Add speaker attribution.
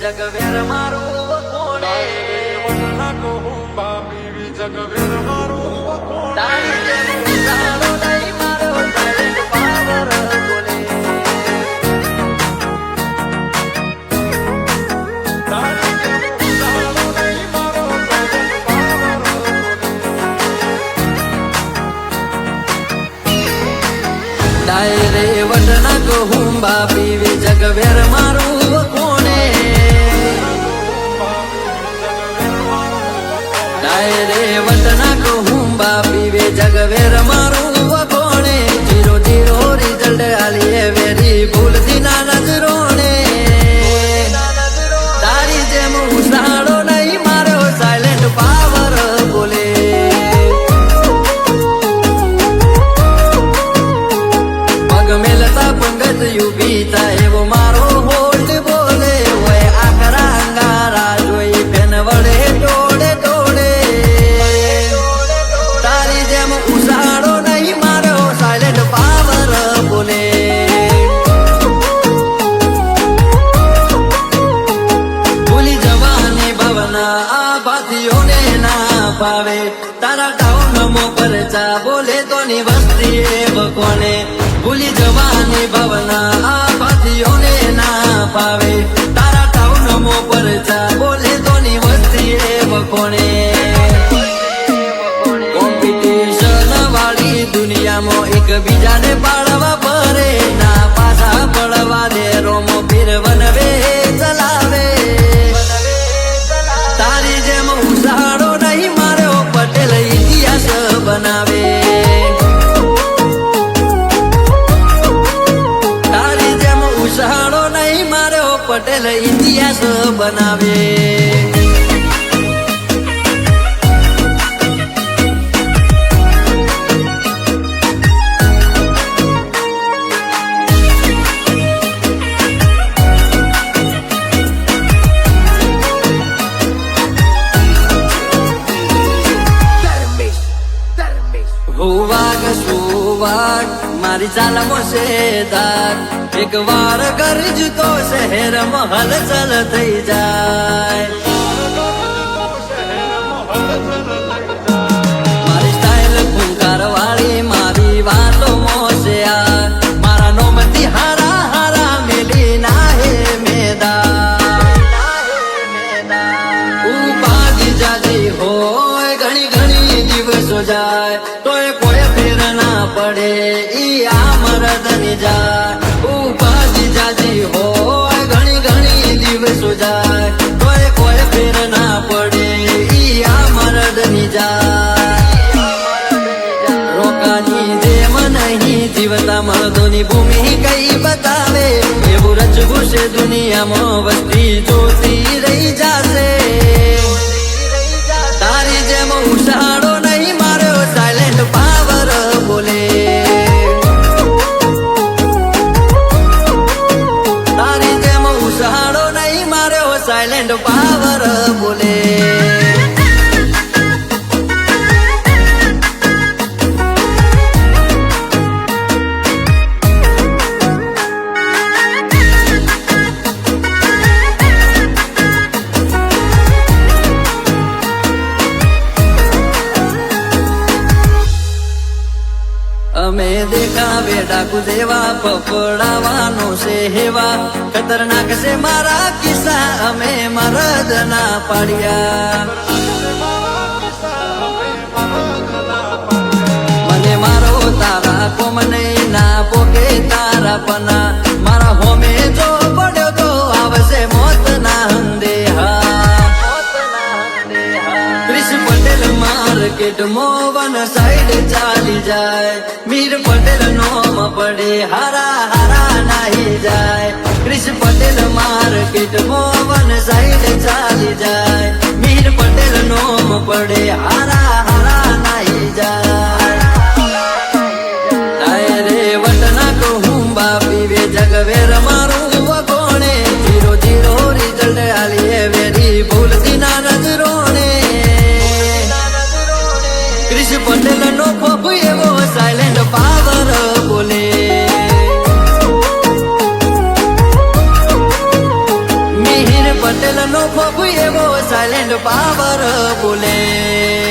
Speaker 1: જગવેર મારું કોણે
Speaker 2: વટના કહુંબા પીવી જગવેર મારું
Speaker 1: તારી જેમ ઉજાડો નહીં મારો silent power બોલે
Speaker 2: તારી જેમ ઉજાડો નહીં મારો silent power
Speaker 1: ડાયરે વટના કહુંબા પીવી જગવેર મારું કોણે ડાયરે વટના કહુંબા પીવે જગવેર મારું કોણે 0-0 રિઝલ્ટ આલીએ વેરી ભૂલથી ના નજરોને તારી જેમ ઉસાડો નહીં મારો સાયલેન્ટ પાવર બોલે પગ મેલતા પંગત યુબી થાય એવો મારો હોલ્ડ બોલે હોય આકરા અંગારા જોઈ પેન વડે ટોળે ટોળે તારી જેમ ઉસાડો નહીં મારો સાયલેન્ટ પાવર બોલે ભૂલી જવાની ભાવના આ ભાતીઓને ના પાવે તારા ટાઉનમાં પરચા બોલે તો ની વસ્તી કોને ભૂલી જવાની ભાવના આ ભાતીઓને ના પાવે તારા ટાઉનમાં પરચા બોલે તો ની વસ્તી કોને કોમ્પિટિશન વાળી દુનિયામાં એકબીજાને પાડવા પડે ના પાછા પડવા દે રોમો પીર વનવે ચલાવે તારી જેમ ઉસાડો નહીં મારો પટેલ ઇતિહાસ બનાવે તારી જેમ ઉસાડો નહીં મારો પટેલ ઇતિહાસ બનાવે હુવાગ સુવાગ મારી ચાલ મોસેદાર એક વાર ગરજ તો શહેર મહલ ચલ થઈ જાય મારી સ્ટાઇલ ફૂંકાર વાળી મારી વાતો મોસ્યા મારા નોમતી હારા હારા મેલી ના હે મેદાન ઉપાધિ જાજી હોય ઘણી ઘણી દિવસો જાય તોય કોઈ ફેર ના પડે ઈ આ મરદની જાય ઉપાધિ જાજી હોય ઘણી ઘણી દિવસો જાય તોય કોઈ ફેર ના પડે ઈ આ મરદની જાય રોકાની જેમ નહીં જીવતા મર્દોની ભૂમિ કઈ બતાવે એવું રચવું છે દુનિયામાં વસ્તી જોતી રહી જાશે તારી જેમ ઉસાડો નહીં મારો સાયલેન્ટ પાવર બોલે તારી જેમ ઉસાડો નહીં મારો સાયલેન્ટ પાવર બોલે અમે દેખાવે ડાકુ જેવા પકડાવાનો છે હેવા ખતરનાક છે મારા કિસ્સા અમે મરદ ના પાડ્યા મને મારો તારા કોમને ના પોકે તારા પના મારા હોમે જો પડ્યો તો આવશે મોત ના અંદેહા ક્રિશ પટેલ માર્કેટ મોવન સાઈડ ચાલી જાય મીર પટેલ નોમ પડે હારા હારા નાહી જાય ક્રિશ પટેલ માર્કેટ મોવન સાઈડ ચાલી જાય મીર પટેલ નોમ પડે હારા હારા નાહી જાય ડાયરે વટના કહુંબા પીવે જગવેર મારું કોણે 0-0 રિઝલ્ટ આલીએ વેરી ભૂલથી ના નજરોને ક્રિશ પટેલ નો પપ્પુ એવો સાયલેન્ટ પાવર બોલે મિહિર પટેલ એવો સાયલેન્ટ પાવર બોલે